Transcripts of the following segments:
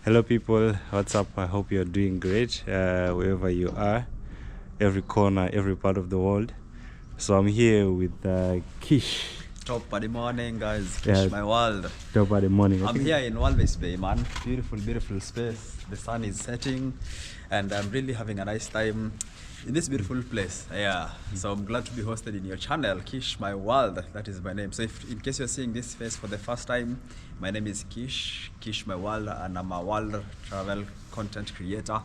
Hello, people. What's up? I hope you're doing great wherever you are, every corner, every part of the world. So I'm here with Kish. Top of the morning, guys. Yeah. Kish my world. Top of the morning. I'm here in Walvis Bay, man. Beautiful, beautiful space. The sun is setting, and I'm really having a nice time in this beautiful place. Yeah. So I'm glad to be hosted in your channel, Kish my world. That is my name. So if in case you're seeing this face for the first time, my name is Kish my world, and I'm a world travel content creator.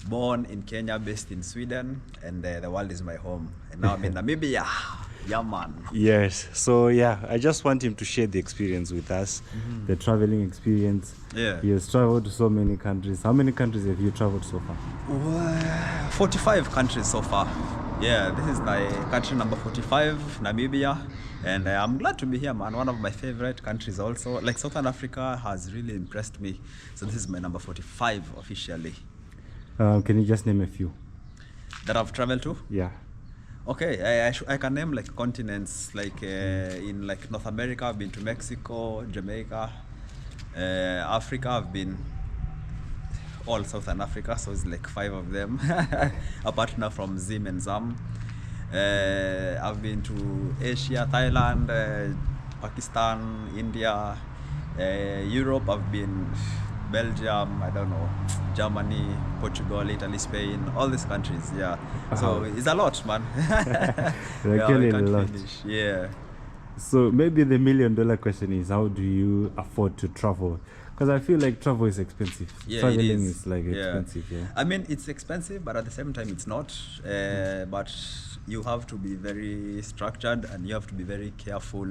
Born in Kenya, based in Sweden, and the world is my home. And now I'm in Namibia. Yeah, man. Yes. So yeah, I just want him to share the experience with us, the traveling experience. Yeah. He has traveled to so many countries. How many countries have you traveled so far? 45 countries so far. Yeah, this is my country number 45, Namibia. And I'm glad to be here, man. One of my favorite countries also. Like Southern Africa has really impressed me. So this is my number 45 officially. Can you just name a few? That I've traveled to? Yeah. Okay, I can name like continents, like in like North America, I've been to Mexico, Jamaica, Africa, I've been all Southern Africa, so it's like 5 of them, apart now from Zim and Zam. I've been to Asia, Thailand, Pakistan, India, Europe, I've been Belgium, I don't know, Germany, Portugal, Italy, Spain, all these countries, yeah. So it's a lot, man. Really a lot. Finish. Yeah. So maybe the $1 million question is, how do you afford to travel? Because I feel like travel is expensive. Yeah, Traveling it is like expensive, yeah. I mean, it's expensive, but at the same time, it's not. But you have to be very structured, and you have to be very careful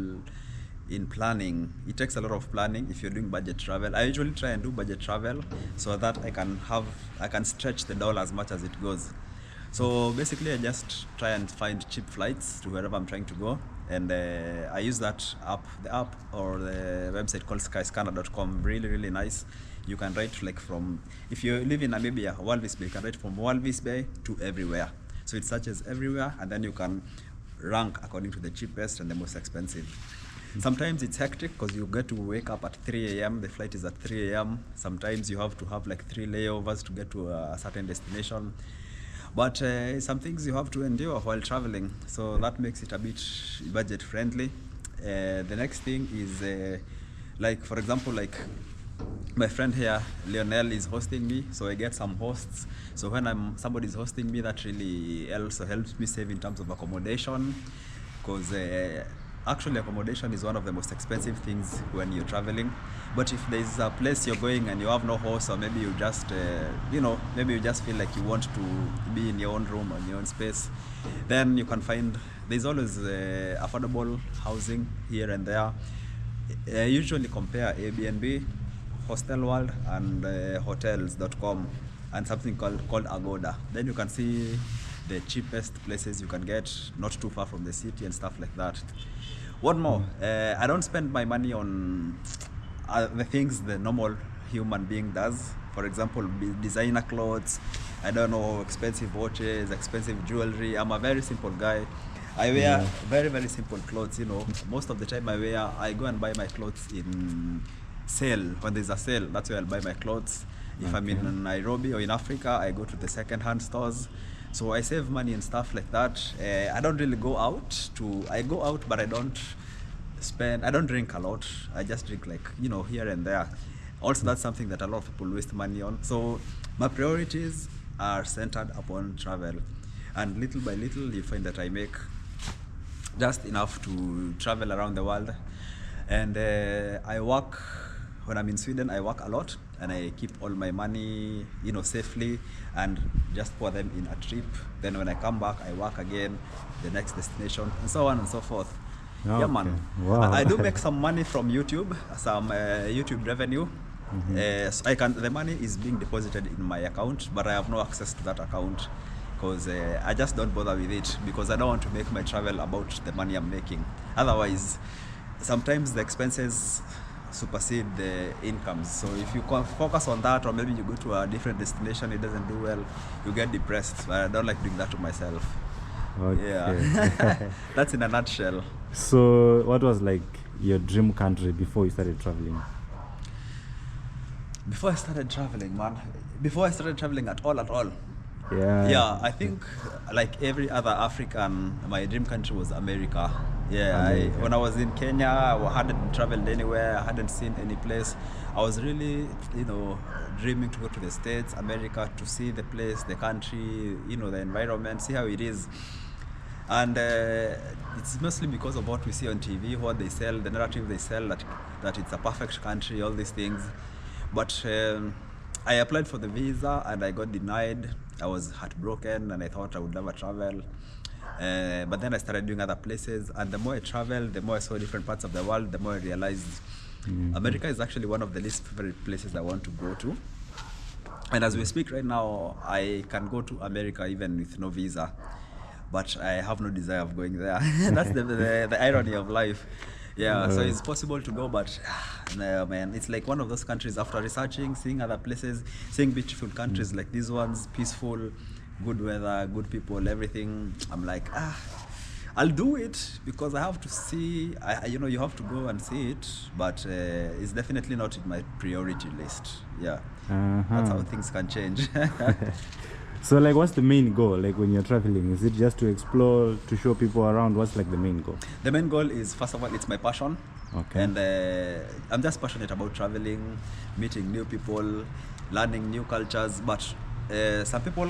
in planning. It takes a lot of planning if you're doing budget travel. I usually try and do budget travel so that I can stretch the dollar as much as it goes. So basically I just try and find cheap flights to wherever I'm trying to go, and I use the app or the website called skyscanner.com. Really nice. You can write like from, if you live in Namibia, Walvis Bay, you can write from Walvis Bay to everywhere. So it searches everywhere, and then you can rank according to the cheapest and the most expensive. Sometimes it's hectic because you get to wake up at 3 a.m. The flight is at 3 a.m. Sometimes you have to have like 3 layovers to get to a certain destination. But some things you have to endure while traveling. So that makes it a bit budget friendly. The next thing is like, for example, like my friend here, Lionel, is hosting me, so I get some hosts. So when somebody's hosting me, that really also helps me save in terms of accommodation, because actually accommodation is one of the most expensive things when you're traveling. But if there's a place you're going and you have no host, or maybe you just maybe you just feel like you want to be in your own room or in your own space, then you can find there's always affordable housing here and there. I usually compare Airbnb, Hostel World, and hotels.com, and something called Agoda. Then you can see the cheapest places you can get, not too far from the city and stuff like that. One more, I don't spend my money on the things the normal human being does. For example, designer clothes, I don't know, expensive watches, expensive jewelry. I'm a very simple guy. I wear very simple clothes, you know. Most of the time I go and buy my clothes in sale. When there's a sale, that's where I'll buy my clothes. If I'm in Nairobi or in Africa, I go to the second-hand stores. So I save money and stuff like that. I don't really go out. I go out, but I don't drink a lot. I just drink like, here and there. Also, that's something that a lot of people waste money on. So my priorities are centered upon travel. And little by little, you find that I make just enough to travel around the world. And I work, when I'm in Sweden, I work a lot, and I keep all my money, safely, and just pour them in a trip. Then when I come back, I work again, the next destination, and so on and so forth. Yeah, man. Wow. I do make some money from YouTube, some YouTube revenue. So the money is being deposited in my account, but I have no access to that account because I just don't bother with it, because I don't want to make my travel about the money I'm making. Otherwise, sometimes the expenses supersede the incomes. So if you focus on that, or maybe you go to a different destination, it doesn't do well, you get depressed. But I don't like doing that to myself. Okay. Yeah. That's in a nutshell. So what was like your dream country before you started traveling? Before I started traveling, man, before I started traveling at all, Yeah. yeah, I think like every other African, my dream country was America. Yeah, America. when I was in Kenya, I hadn't traveled anywhere, I hadn't seen any place. I was really, dreaming to go to the States, America, to see the place, the country, the environment, see how it is. And it's mostly because of what we see on TV, what they sell, the narrative they sell, that it's a perfect country, all these things. But I applied for the visa and I got denied. I was heartbroken and I thought I would never travel. But then I started doing other places, and the more I traveled, the more I saw different parts of the world, the more I realized America is actually one of the least favorite places I want to go to. And as we speak right now, I can go to America even with no visa, but I have no desire of going there. That's the irony of life. Yeah, so it's possible to go, but no, man, it's like one of those countries, after researching, seeing other places, seeing beautiful countries like these ones, peaceful, good weather, good people, everything. I'm like, I'll do it because I have to see, you have to go and see it, but it's definitely not in my priority list. Yeah, that's how things can change. So like, what's the main goal? Like when you're traveling, is it just to explore, to show people around? What's like the main goal? The main goal is, first of all, it's my passion. Okay. And I'm just passionate about traveling, meeting new people, learning new cultures. But some people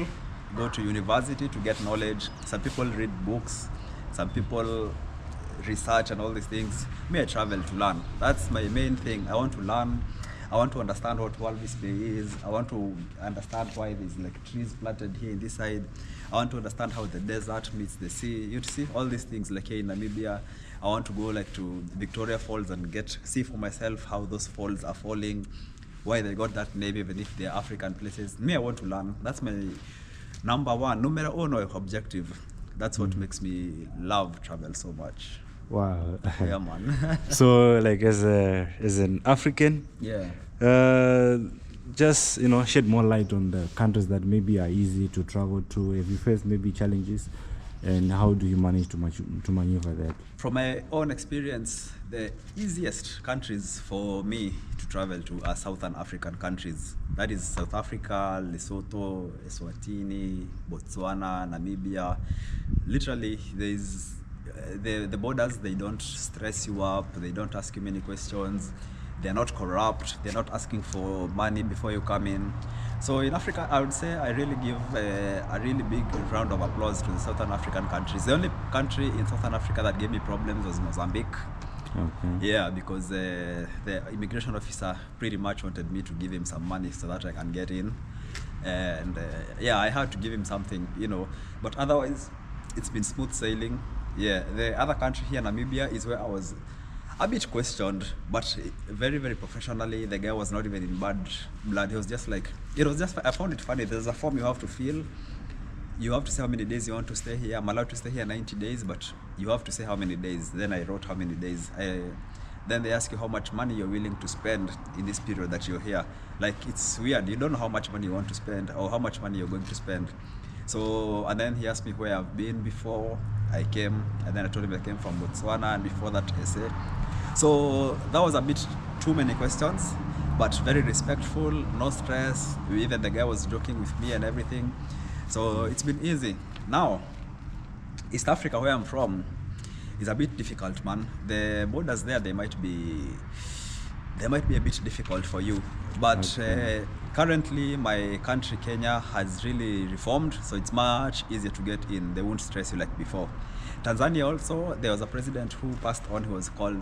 go to university to get knowledge. Some people read books. Some people research and all these things. Me, I travel to learn. That's my main thing. I want to learn. I want to understand what Walt Display is. I want to understand why there's like trees planted here in this side. I want to understand how the desert meets the sea. You see all these things like here in Namibia. I want to go like to Victoria Falls and see for myself how those falls are falling, why they got that name even if they're African places. Me, I want to learn. That's my number one, numero uno objective. That's what makes me love travel so much. Wow. Yeah, man. So like as an African, Yeah. just shed more light on the countries that maybe are easy to travel to. If you face maybe challenges, and how do you manage to maneuver that? From my own experience, the easiest countries for me to travel to are Southern African countries. That is South Africa, Lesotho, Eswatini, Botswana, Namibia. Literally, there's the borders, they don't stress you up, they don't ask you many questions, they're not corrupt, they're not asking for money before you come in. So in Africa, I would say I really give a really big round of applause to the Southern African countries. The only country in Southern Africa that gave me problems was Mozambique. Okay. Yeah, because the immigration officer pretty much wanted me to give him some money so that I can get in. And I had to give him something, but otherwise it's been smooth sailing. Yeah, the other country here, Namibia, is where I was a bit questioned, but very, very professionally. The guy was not even in bad blood. He was just like, I found it funny. There's a form you have to fill. You have to say how many days you want to stay here. I'm allowed to stay here 90 days, but you have to say how many days. Then I wrote how many days. Then they ask you how much money you're willing to spend in this period that you're here. Like, it's weird. You don't know how much money you want to spend or how much money you're going to spend. So, and then he asked me where I've been before I came, and then I told him I came from Botswana, and before that SA. So that was a bit too many questions, but very respectful, no stress. Even the guy was joking with me and everything. So it's been easy. Now, East Africa, where I'm from, is a bit difficult, man. The borders there, they might be a bit difficult for you. But currently, my country, Kenya, has really reformed, so it's much easier to get in. They won't stress you like before. Tanzania also, there was a president who passed on, who was called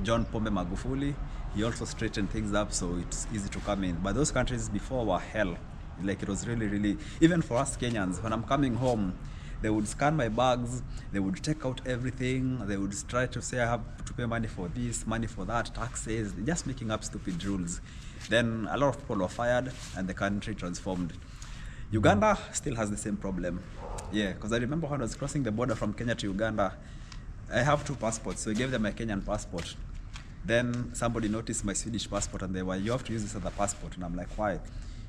John Pombe Magufuli. He also straightened things up, so it's easy to come in. But those countries before were hell. Like, it was really, really, even for us Kenyans, when I'm coming home, they would scan my bags, they would take out everything, they would try to say I have to pay money for this, money for that, taxes, just making up stupid rules. Then a lot of people were fired and the country transformed. Uganda still has the same problem. Yeah, because I remember when I was crossing the border from Kenya to Uganda, I have 2 passports, so I gave them my Kenyan passport. Then somebody noticed my Swedish passport and they were, you have to use this other passport. And I'm like, why?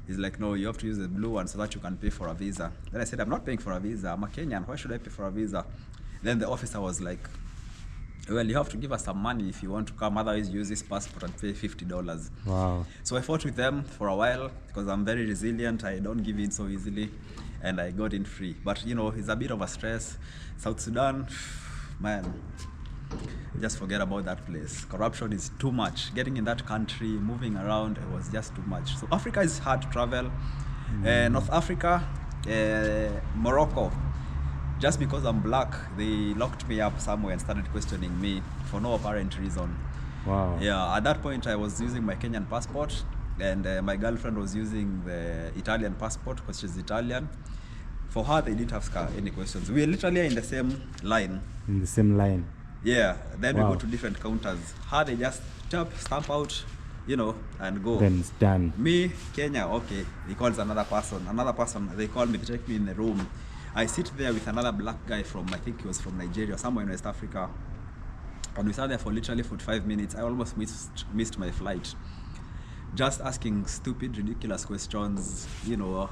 He's like, no, you have to use the blue one so that you can pay for a visa. Then I said, I'm not paying for a visa. I'm a Kenyan. Why should I pay for a visa? Then the officer was like, Well, you have to give us some money if you want to come. Otherwise, use this passport and pay $50. Wow. So I fought with them for a while because I'm very resilient. I don't give in so easily, and I got in free. But you know, it's a bit of a stress. South Sudan, man, just forget about that place. Corruption is too much. Getting in that country, moving around, it was just too much. So Africa is hard to travel. North Africa, Morocco. Just because I'm black, they locked me up somewhere and started questioning me for no apparent reason. Wow. Yeah, at that point I was using my Kenyan passport, and my girlfriend was using the Italian passport because she's Italian. For her, they didn't ask her any questions. We literally are in the same line. In the same line. Yeah, then Wow. we go to different counters. Her, they just stamp out, you know, and go. Then it's done. Me, Kenya, okay. He calls another person. Another person, they call me, they take me in the room. I sit there with another black guy from, I think he was from Nigeria, somewhere in West Africa. And we sat there for literally 45 minutes. I almost missed my flight. Just asking stupid, ridiculous questions, you know.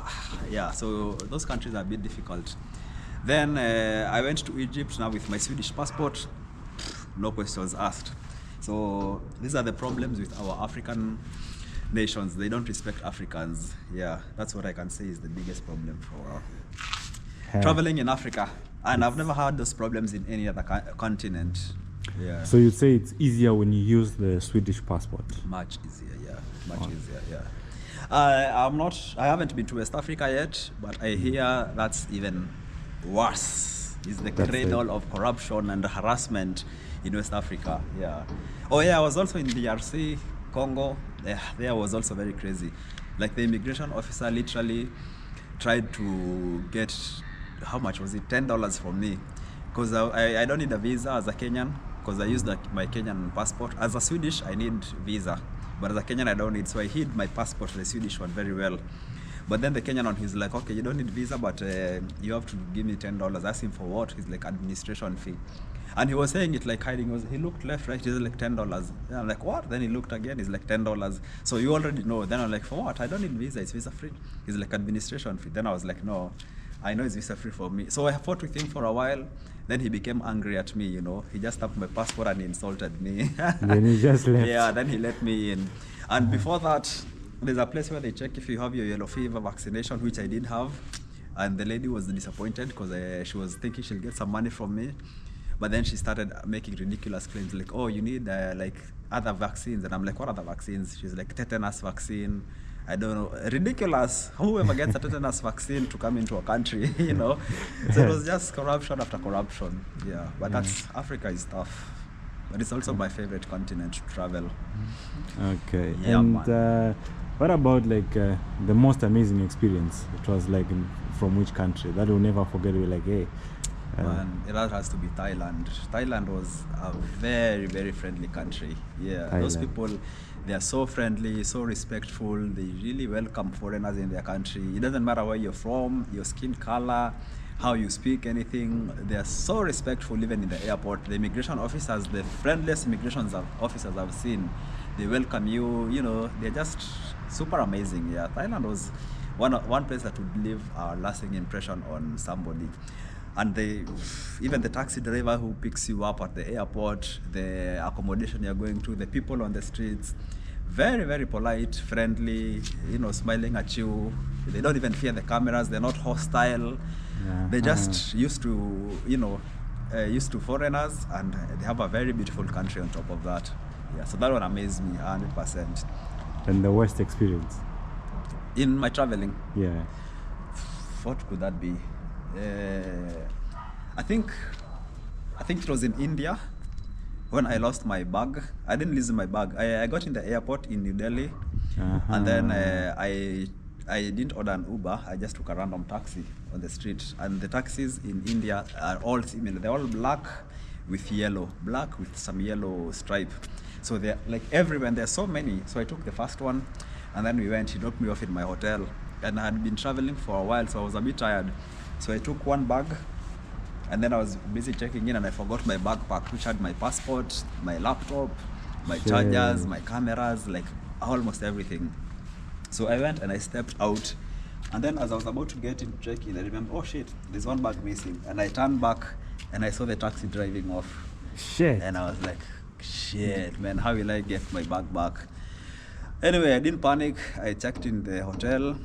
Yeah, so those countries are a bit difficult. Then I went to Egypt now with my Swedish passport. No questions asked. So these are the problems with our African nations. They don't respect Africans. Yeah, that's what I can say is the biggest problem for traveling in Africa. And I've never had those problems in any other continent. Yeah. So you'd say it's easier when you use the Swedish passport? Much easier, yeah. Much easier, yeah. I haven't been to West Africa yet, but I hear that's even worse. It's the cradle of corruption and harassment in West Africa, yeah. Oh yeah, I was also in DRC, Congo. There was also very crazy. Like the immigration officer literally tried to get, how much was it? $10 from me. Because I don't need a visa as a Kenyan, because I used my Kenyan passport. As a Swedish, I need visa. But as a Kenyan, I don't need. So I hid my passport, the Swedish one, very well. But then the Kenyan one, he's like, okay, you don't need visa, but you have to give me $10. Ask him for what? He's like, administration fee. And he was saying it like hiding. He looked left, right, he's like $10. Yeah, I'm like, what? Then he looked again, he's like $10. So you already know. Then I'm like, for what? I don't need visa, it's visa free. He's like, administration fee. Then I was like, no, I know it's visa free for me. So I fought with him for a while. Then he became angry at me, you know. He just tapped my passport and he insulted me. Then he just left. Yeah, then he let me in. And before that, there's a place where they check if you have your yellow fever vaccination, which I did have. And the lady was disappointed because she was thinking she'll get some money from me. But then she started making ridiculous claims like, oh, you need like other vaccines. And I'm like, what other vaccines? She's like, tetanus vaccine. I don't know, ridiculous. Whoever gets a tetanus vaccine to come into a country, you know. So it was just corruption after corruption. Yeah, but Africa is tough. But it's also my favorite continent to travel. Okay. Yeah, and man. what about like the most amazing experience? It was like from which country that you'll never forget? You're like, hey. Man, that has to be Thailand. Thailand was a very, very friendly country. Yeah, those people, they are so friendly, so respectful. They really welcome foreigners in their country. It doesn't matter where you're from, your skin color, how you speak, anything. They are so respectful even in the airport. The immigration officers, the friendliest immigration officers I've seen, they welcome you, you know, they're just super amazing. Yeah, Thailand was one place that would leave a lasting impression on somebody. And even the taxi driver who picks you up at the airport, the accommodation you're going to, the people on the streets, very, very polite, friendly, you know, smiling at you. They don't even fear the cameras. They're not hostile. Yeah. They just used to, you know, used to foreigners, and they have a very beautiful country on top of that. Yeah, so that one amazed me 100%. And the worst experience? In my traveling? Yeah. What could that be? I think it was in India when I lost my bag. I didn't lose my bag. I got in the airport in New Delhi, and then I didn't order an Uber. I just took a random taxi on the street. And the taxis in India are all similar. They're all black with yellow, black with some yellow stripe. So they're like everywhere. There's so many. So I took the first one, and then we went. He dropped me off in my hotel, and I had been traveling for a while, so I was a bit tired. So I took one bag, and then I was busy checking in, and I forgot my backpack, which had my passport, my laptop, my chargers, my cameras, like almost everything. So I went and I stepped out, and then as I was about to get in to check in, I remember, oh shit, there's one bag missing. And I turned back, and I saw the taxi driving off. Shit. And I was like, shit, man, how will I get my bag back? Anyway, I didn't panic. I checked in the hotel.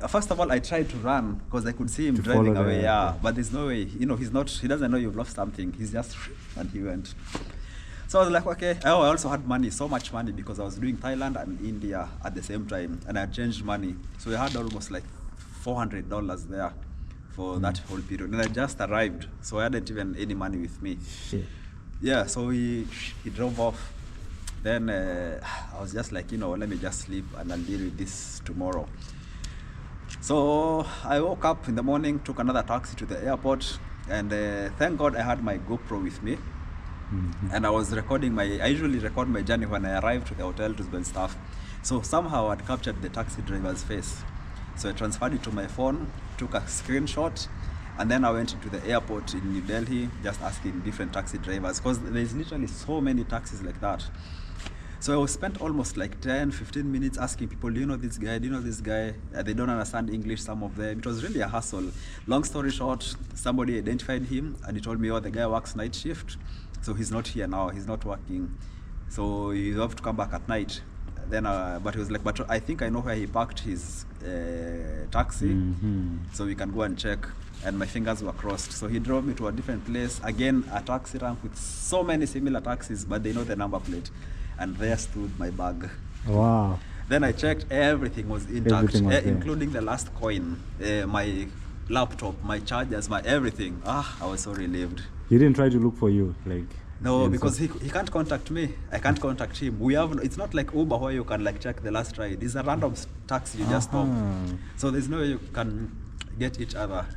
First of all, I tried to run because I could see him To driving follow away. the- Yeah, but there's no way. You know, he doesn't know you've lost something. He's just, and he went. So I was like, okay. I also had money, so much money, because I was doing Thailand and India at the same time, and I changed money. So I had almost like $400 there for that whole period. And I just arrived, so I hadn't even any money with me. Shit. Yeah, so he drove off. Then I was just like, let me just sleep and I'll deal with this tomorrow. So I woke up in the morning, took another taxi to the airport, and thank God I had my GoPro with me. And I was recording I usually record my journey when I arrive to the hotel to spend stuff. So somehow I'd captured the taxi driver's face. So I transferred it to my phone, took a screenshot, and then I went into the airport in New Delhi, just asking different taxi drivers, because there's literally so many taxis like that. So I spent almost like 10, 15 minutes asking people, do you know this guy? Do you know this guy? They don't understand English, some of them. It was really a hassle. Long story short, somebody identified him and he told me, oh, the guy works night shift. So he's not here now, he's not working. So you have to come back at night. Then, but he was like, but I think I know where he parked his taxi. So we can go and check. And my fingers were crossed. So he drove me to a different place. Again, a taxi rank with so many similar taxis, but they know the number plate. And there stood my bag. Wow. Then I checked, everything was intact, Everything was there. including the last coin, my laptop, my chargers, my everything. I was so relieved. He didn't try to look for you, like. No, and because so- he can't contact me. I can't contact him. It's not like Uber where you can like check the last ride. It's a random taxi you just stop. So there's no way you can get each other.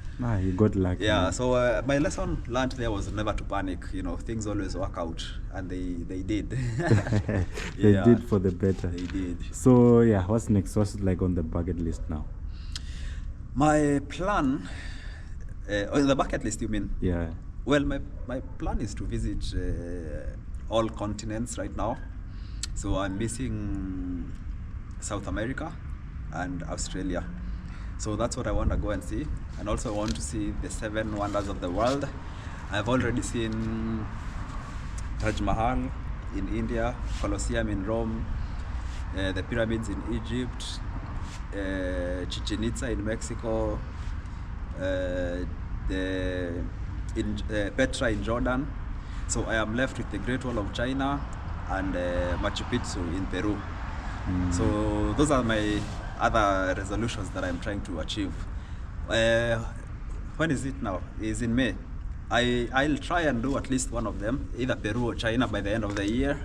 You got lucky. Yeah, so my lesson learned there was never to panic. Things always work out, and they did. They Yeah, did for the better. They did. So yeah, what's next? What's like on the bucket list now? My plan, on the bucket list, you mean? Yeah. Well, my plan is to visit all continents right now. So I'm missing South America and Australia. So that's what I want to go and see. And also I want to see the 7 wonders of the world. I've already seen Taj Mahal in India, Colosseum in Rome, the pyramids in Egypt, Chichen Itza in Mexico, Petra in Jordan. So I am left with the Great Wall of China and Machu Picchu in Peru. So those are my other resolutions that I'm trying to achieve. When is it now? It's in May. I'll try and do at least one of them, either Peru or China by the end of the year.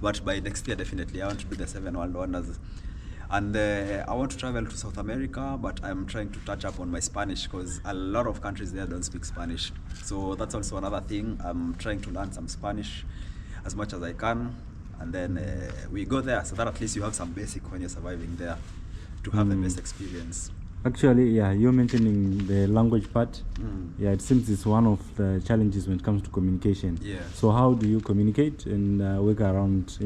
But by next year, definitely, I want to do the 7 world wonders. And I want to travel to South America, but I'm trying to touch up on my Spanish because a lot of countries there don't speak Spanish. So that's also another thing. I'm trying to learn some Spanish as much as I can. And then we go there so that at least you have some basic when you're surviving there to have the best experience. Actually, yeah, you're mentioning the language part. Yeah, it seems it's one of the challenges when it comes to communication. Yeah. So how do you communicate and work around,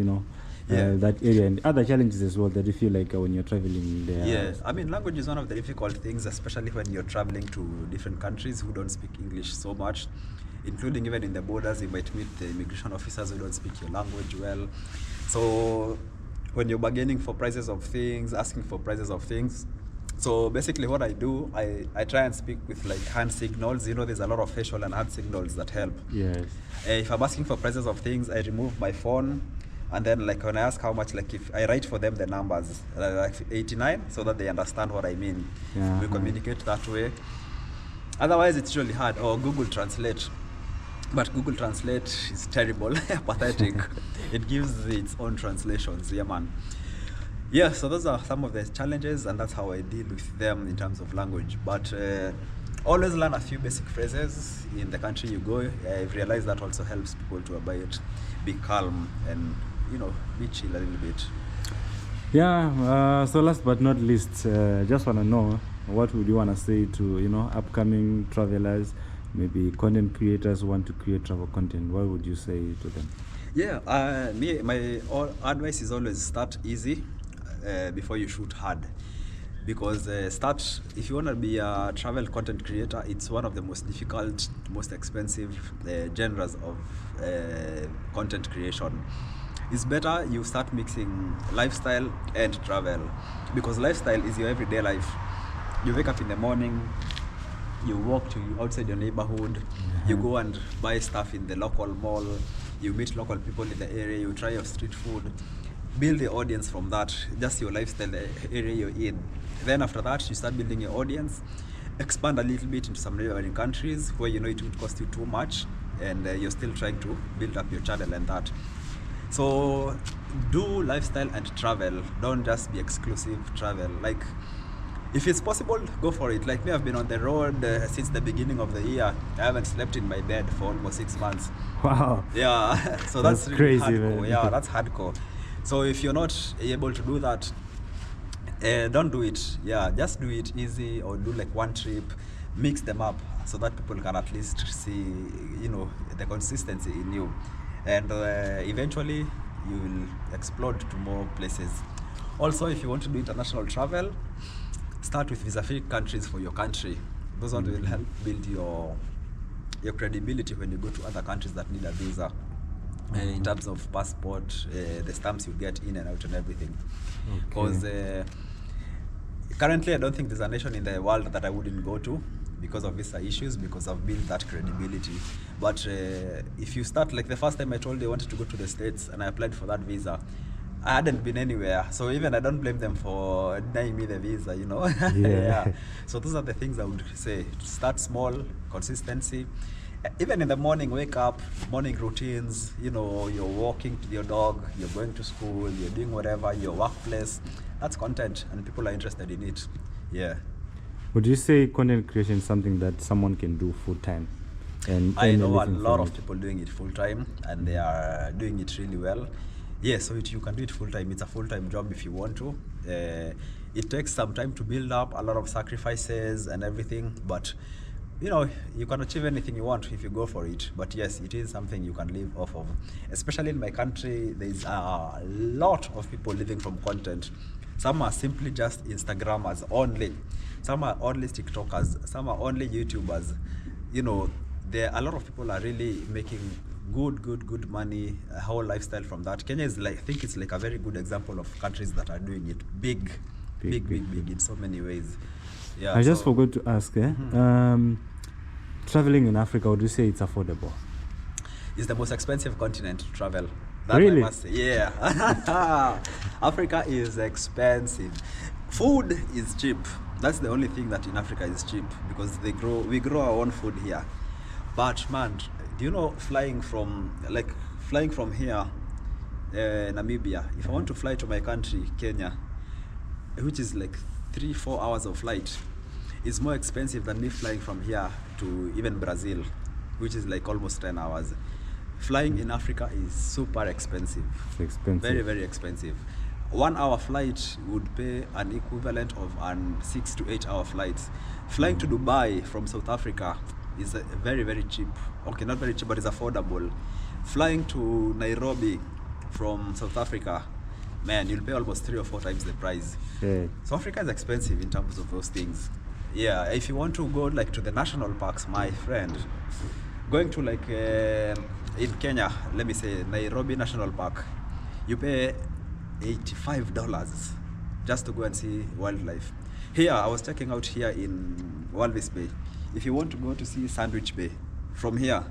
that area and other challenges as well that you feel like when you're traveling there? Yeah, I mean, language is one of the difficult things, especially when you're traveling to different countries who don't speak English so much, including even in the borders, you might meet the immigration officers who don't speak your language well. So when you're bargaining for prices of things, asking for prices of things, so basically what I do, I try and speak with like hand signals. There's a lot of facial and hand signals that help. Yes. If I'm asking for prices of things, I remove my phone. And then like when I ask how much, like if I write for them the numbers, like 89, so that they understand what I mean. Yeah. We communicate that way. Otherwise, it's really hard. Or Google Translate. But Google Translate is terrible, pathetic. It gives its own translations, yeah man. Yeah, so those are some of the challenges, and that's how I deal with them in terms of language. But always learn a few basic phrases in the country you go. I've realized that also helps people to abide, be calm, and be chill a little bit. Yeah, so last but not least, just want to know, what would you want to say to, upcoming travelers, maybe content creators who want to create travel content? What would you say to them? Yeah, my advice is always start easy before you shoot hard. because if you want to be a travel content creator, it's one of the most difficult, most expensive genres of content creation. It's better you start mixing lifestyle and travel, because lifestyle is your everyday life. You wake up in the morning, you walk to outside your neighborhood, you go and buy stuff in the local mall, you meet local people in the area, you try your street food, build the audience from that, just your lifestyle, the area you're in. Then after that, you start building your audience, expand a little bit into some neighboring countries where you know it would cost you too much, and you're still trying to build up your channel and that. So do lifestyle and travel. Don't just be exclusive travel. Like, if it's possible, go for it. Like me, I've been on the road since the beginning of the year. I haven't slept in my bed for almost 6 months. Wow. Yeah, so that's really crazy, hardcore. man. Yeah, that's hardcore. So if you're not able to do that, don't do it. Yeah, just do it easy, or do like one trip, mix them up so that people can at least see, you know, the consistency in you. And eventually you will explode to more places. Also, if you want to do international travel, start with visa-free countries for your country. Those ones will help build your credibility when you go to other countries that need a visa. In terms of passport, the stamps you get in and out and everything. Because currently I don't think there's a nation in the world that I wouldn't go to because of visa issues, because I've built that credibility. But if you start, like the first time I told you I wanted to go to the States and I applied for that visa, I hadn't been anywhere. So even I don't blame them for denying me the visa, you know. Yeah. So those are the things I would say. Start small, consistency. Even in the morning, wake up, morning routines, you know, you're walking to your dog, you're going to school, you're doing whatever, your workplace. That's content and people are interested in it. Yeah. Would you say content creation is something that someone can do full time? And I know a lot of people doing it full time, and they are doing it really well. Yeah, so you can do it full time. It's a full time job if you want to. It takes some time to build up, a lot of sacrifices and everything, but you know, you can achieve anything you want if you go for it. But yes, it is something you can live off of. Especially in my country, there's a lot of people living from content. Some are simply just Instagrammers only. Some are only TikTokers. Some are only YouTubers. You know, a lot of people are really making good money, a whole lifestyle from that. Kenya is like, I think it's like a very good example of countries that are doing it big in so many ways. Yeah, I just forgot to ask, traveling in Africa, would you say it's affordable? It's the most expensive continent to travel. That really? I must say. Yeah. Africa is expensive. Food is cheap. That's the only thing that in Africa is cheap, because we grow our own food here. But man, do you know flying from here, Namibia, if I want to fly to my country, Kenya, which is like 3-4 hours of flight, is more expensive than me flying from here to even Brazil, which is like almost 10 hours. Flying in Africa is super expensive. It's expensive. Very, very expensive. 1 hour flight would pay an equivalent of an 6 to 8 hour flight. Flying to Dubai from South Africa is very, very cheap. Okay, not very cheap, but it's affordable. Flying to Nairobi from South Africa, man, you'll pay almost 3 or 4 times the price. Yeah. So Africa is expensive in terms of those things. Yeah, if you want to go like to the national parks, my friend, going to like in Kenya, let me say Nairobi National Park, you pay $85 just to go and see wildlife. Here, I was checking out here in Walvis Bay. If you want to go to see Sandwich Bay, from here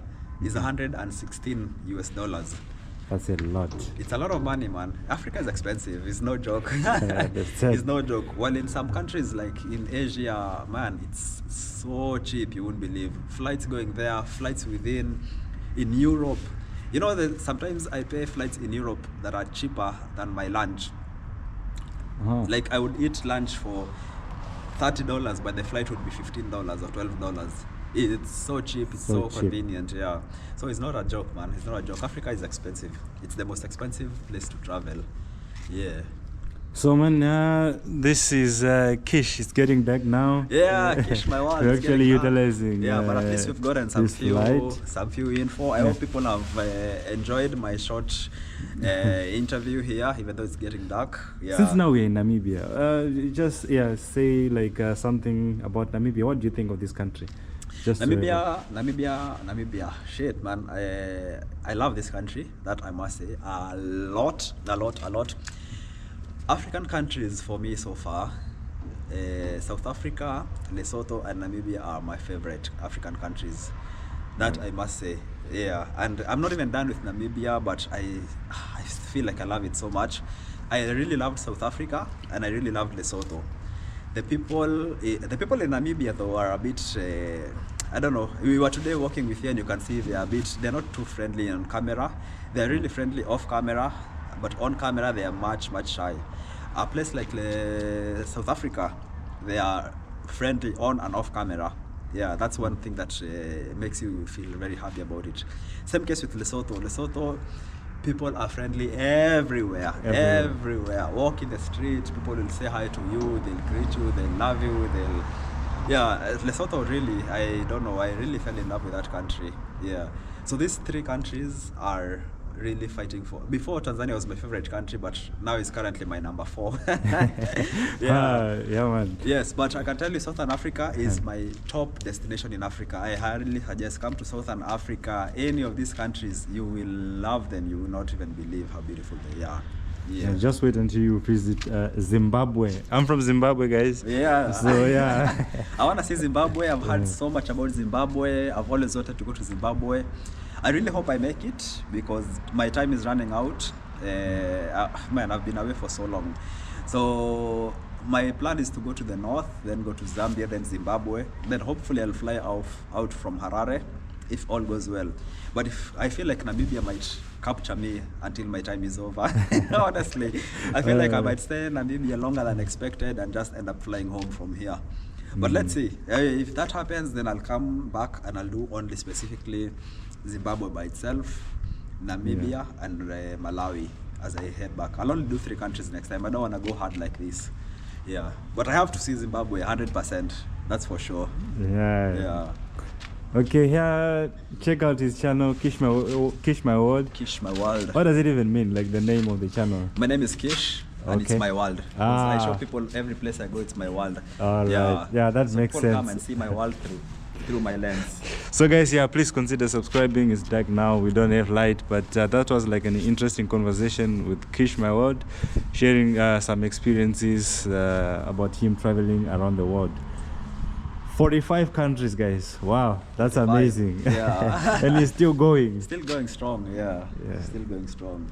is $116. That's a lot. It's a lot of money, man. Africa is expensive. It's no joke. It's no joke. While in some countries like in Asia, man, it's so cheap you wouldn't believe. Flights going there, flights within. In Europe, you know, sometimes I pay flights in Europe that are cheaper than my lunch. Like I would eat lunch for $30, but the flight would be $15 or $12. It's so cheap, it's so convenient, yeah. So it's not a joke, man. It's not a joke. Africa is expensive. It's the most expensive place to travel. Yeah. So man, this is Kish. It's getting back now. Yeah, Kish, my world. We're is actually getting done. utilizing. Yeah, but at least we've gotten some this light. few info. I hope people have enjoyed my short interview here, even though it's getting dark. Yeah. Since now we're in Namibia, just say like something about Namibia. What do you think of this country? Just Namibia. Shit, man. I love this country. That I must say a lot. African countries for me so far, South Africa, Lesotho, and Namibia are my favorite African countries. That I must say, yeah. And I'm not even done with Namibia, but I feel like I love it so much. I really loved South Africa, and I really loved Lesotho. The people in Namibia though are a bit, I don't know. We were today walking with you, and you can see they're not too friendly on camera. They're really friendly off camera, but on camera they are much shy. A place like South Africa, they are friendly on and off camera. Yeah, that's one thing that makes you feel very happy about it. Same case with Lesotho. Lesotho, people are friendly everywhere. Walk in the street, people will say hi to you, they'll greet you, they'll love you, Lesotho really, I don't know, I really fell in love with that country. Yeah. So these three countries are really fighting for. Before, Tanzania was my favorite country, but now it's currently my number 4. Yeah, man. Yes, but I can tell you Southern Africa is my top destination in Africa. I highly suggest come to Southern Africa. Any of these countries, you will love them. You will not even believe how beautiful they are. Yeah. Just wait until you visit Zimbabwe. I'm from Zimbabwe, guys. Yeah. So yeah. I want to see Zimbabwe. I've heard so much about Zimbabwe. I've always wanted to go to Zimbabwe. I really hope I make it because my time is running out. Man, I've been away for so long. So my plan is to go to the north, then go to Zambia, then Zimbabwe. Then hopefully I'll fly out from Harare if all goes well. But if I feel like Namibia might capture me until my time is over. Honestly, I feel like I might stay in Namibia longer than expected and just end up flying home from here. But let's see. If that happens, then I'll come back and I'll do only specifically Zimbabwe by itself, Namibia, and Malawi as I head back. I'll only do 3 countries next time. I don't want to go hard like this. Yeah. But I have to see Zimbabwe 100%. That's for sure. Yeah. Okay, here, check out his channel, Kish My World. Kish My World. What does it even mean, like the name of the channel? My name is Kish, and it's my world. I show people every place I go, it's my world. All right. Yeah, that makes sense. People come and see my world through my lens. So guys, please consider subscribing. It's dark now, we don't have light, but that was like an interesting conversation with Kish My World, sharing some experiences about him traveling around the world. 45 countries, guys. Wow, that's amazing. Yeah. And he's still going. Still going strong, yeah. Still going strong.